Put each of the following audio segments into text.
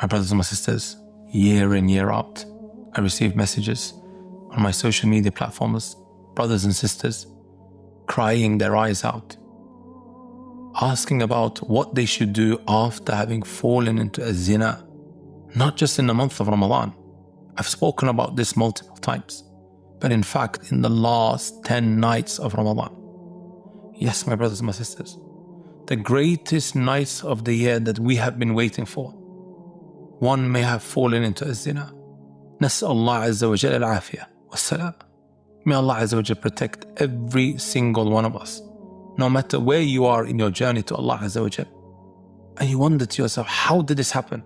My brothers and my sisters, year in, year out, I receive messages on my social media platforms, brothers and sisters crying their eyes out, asking about what they should do after having fallen into a zina, not just in the month of Ramadan. I've spoken about this multiple times, but in fact, in the last 10 nights of Ramadan. Yes, my brothers and my sisters, the greatest nights of the year that we have been waiting for, one may have fallen into a zina. نسأل الله عز وجل العافية والسلام. May Allah Azza wa Jal protect every single one of us, no matter where you are in your journey to Allah Azza wa Jal. And you wonder to yourself, how did this happen?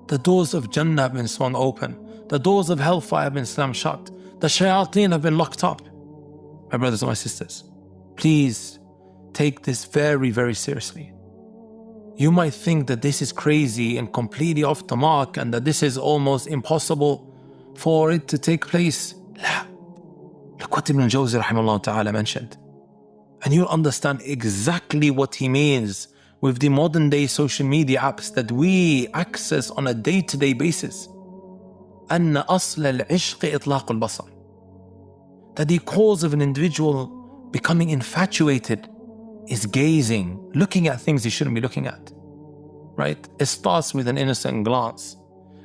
The doors of Jannah have been swung open. The doors of hellfire have been slammed shut. The shayateen have been locked up. My brothers and my sisters, please take this very, very seriously. You might think that this is crazy and completely off the mark and that this is almost impossible for it to take place. لا. Look what Ibn al-Jawzi rahimahullah ta'ala mentioned. And you'll understand exactly what he means with the modern day social media apps that we access on a day-to-day basis. أن أصل العشق إطلاق البصر. That the cause of an individual becoming infatuated is gazing, looking at things he shouldn't be looking at. Right? It starts with an innocent glance,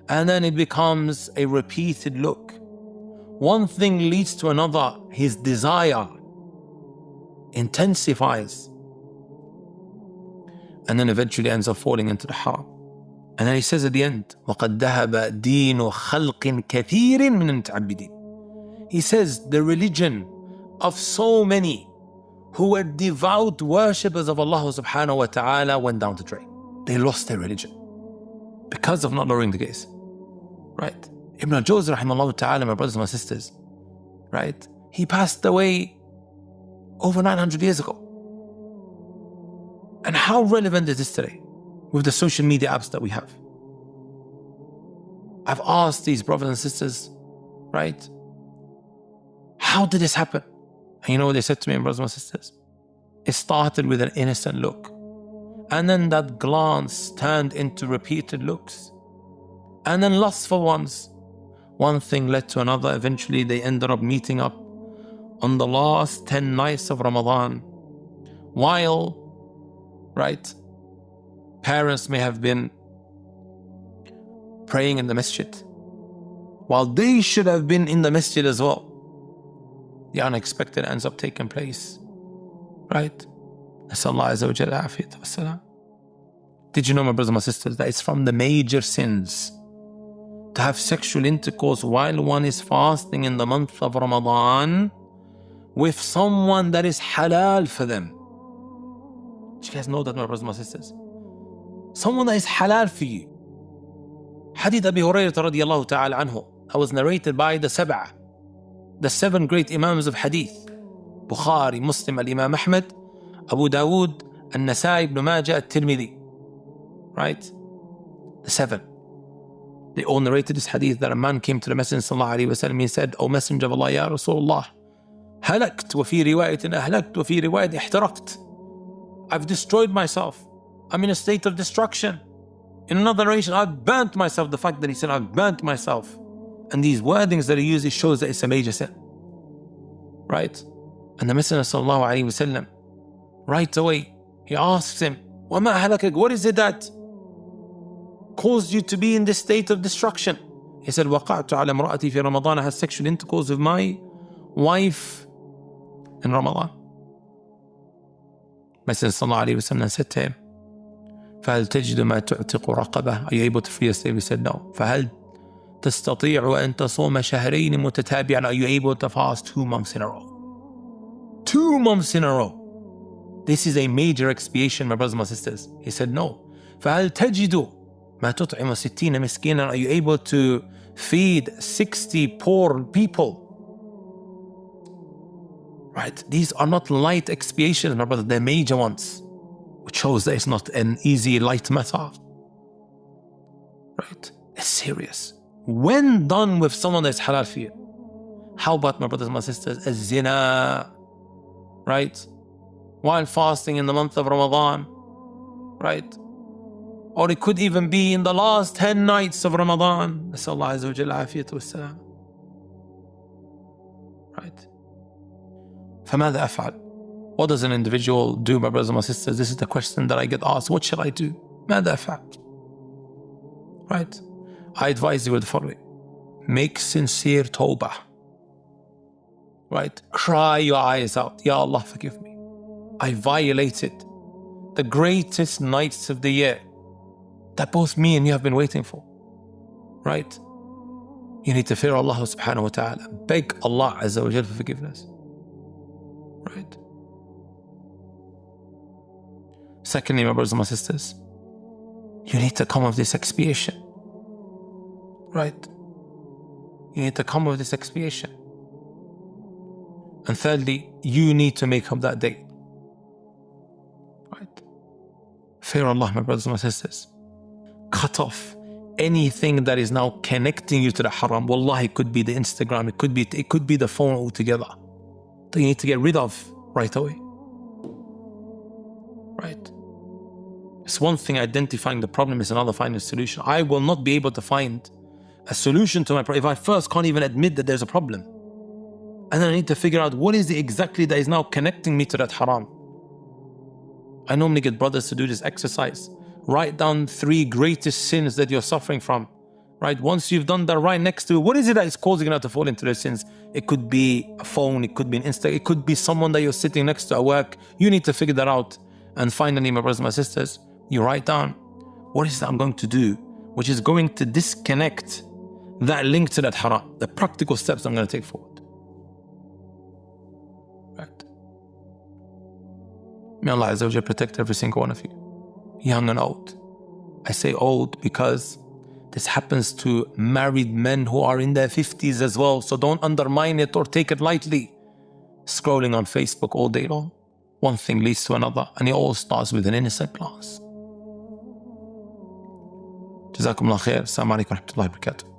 and then it becomes a repeated look. One thing leads to another. His desire intensifies, and then eventually ends up falling into the haram. And then he says at the end, وَقَدْ ذَهَبَ دِينُ خَلْقٍ كَثِيرٍ مِنَ الْمُتَعَبِّدِينَ. He says the religion of so many who were devout worshippers of Allah subhanahu wa ta'ala went down the drain. They lost their religion because of not lowering the gaze. Right? Ibn al-Jawzi rahimahullah ta'ala, my brothers and my sisters, right? He passed away over 900 years ago. And how relevant is this today with the social media apps that we have? I've asked these brothers and sisters, right? How did this happen? And you know what they said to me, brothers and sisters? It started with an innocent look. And then that glance turned into repeated looks. And then lustful ones. One thing led to another. Eventually they ended up meeting up on the last 10 nights of Ramadan. While, right, parents may have been praying in the masjid, while they should have been in the masjid as well. The unexpected ends up taking place. Right? Did you know, my brothers and my sisters, that it's from the major sins to have sexual intercourse while one is fasting in the month of Ramadan with someone that is halal for them? Do you guys know that, my brothers and my sisters? Someone that is halal for you. Hadith Abi Hurairah radiyallahu ta'ala anhu, that was narrated by the Sab'ah, the 7 great Imams of Hadith: Bukhari, Muslim, Al-Imam Ahmad, Abu Dawood, An-Nasai, Ibn Majah, At-Tirmidhi. Right? The 7. They all narrated this hadith that a man came to the Messenger sallallahu alayhi wa sallam. He said, O Messenger of Allah, Ya Rasulullah, halakt, wa fi riwayatin ahlakt, wa fi riwayat ihtaraqt. I've destroyed myself. I'm in a state of destruction. In another narration, I've burnt myself. The fact that he said, I've burnt myself. And these wordings that he uses shows that it's a major sin. Right? And the Messenger sallallahu alayhi wa sallam, right away, he asks him, وَمَا هَلَكَكَ? What is it that caused you to be in this state of destruction? He said, وَقَعْتُ عَلَى امْرَأَتِي فِي رَمَضَانَ. I had sexual intercourse with my wife in Ramadan. Messenger sallallahu alayhi wa sallam said to him, فَهَلْ تَجِدُ مَا تُعْتِقُ رَقَبَةً? Are you able to free a slave? He said, no. فَهَلْ تَسْتَطِيعُ أَن تَصُومَ شَهْرَيْنِ مُتَتَابِعًا? Are you able to fast 2 months in a row? 2 months in a row. This is a major expiation, my brothers and my sisters. He said, no. فَهَلْ تَجِدُ مَا تُطْعِمُ 60 مِسْكِينًا? Are you able to feed 60 poor people? Right? These are not light expiations, my brother. They're major ones, which shows that it's not an easy, light matter. Right? It's serious. When done with someone that's halal for you. How about, my brothers and my sisters, a zina? Right? While fasting in the month of Ramadan, right? Or it could even be in the last 10 nights of Ramadan. نسأل الله عز وجل العافية والسلام. Right? فماذا أفعل? What does an individual do, my brothers and my sisters? This is the question that I get asked. What shall I do? ماذا أفعل? Right? I advise you with the following. Make sincere tawbah. Right? Cry your eyes out. Ya Allah, forgive me. I violated the greatest nights of the year that both me and you have been waiting for. Right? You need to fear Allah subhanahu wa ta'ala. Beg Allah Azza wa Jal for forgiveness. Right? Secondly, my brothers and my sisters, you need to come with this expiation. Right? You need to come with this expiation. And thirdly, you need to make up that date. Right? Fear Allah, my brothers and my sisters. Cut off anything that is now connecting you to the haram. Wallahi, it could be the Instagram, it could be the phone altogether. That you need to get rid of right away. Right? It's one thing identifying the problem, is another finding a solution. I will not be able to find a solution to my problem if I first can't even admit that there's a problem. And then I need to figure out what is it exactly that is now connecting me to that haram. I normally get brothers to do this exercise. Write down 3 greatest sins that you're suffering from. Right? Once you've done that, right next to it, what is it that is causing you to fall into those sins? It could be a phone, it could be an Insta, it could be someone that you're sitting next to at work. You need to figure that out. And finally, my brothers and my sisters, you write down, what is it I'm going to do which is going to disconnect that link to that haram, the practical steps I'm going to take forward. Right? May Allah Azza wa Jalla protect every single one of you, young and old. I say old because this happens to married men who are in their 50s as well, so don't undermine it or take it lightly. Scrolling on Facebook all day long, one thing leads to another, and it all starts with an innocent glance. Jazakumullah khair. Assalamu alaikum wa rahmatullahi wa barakatuh.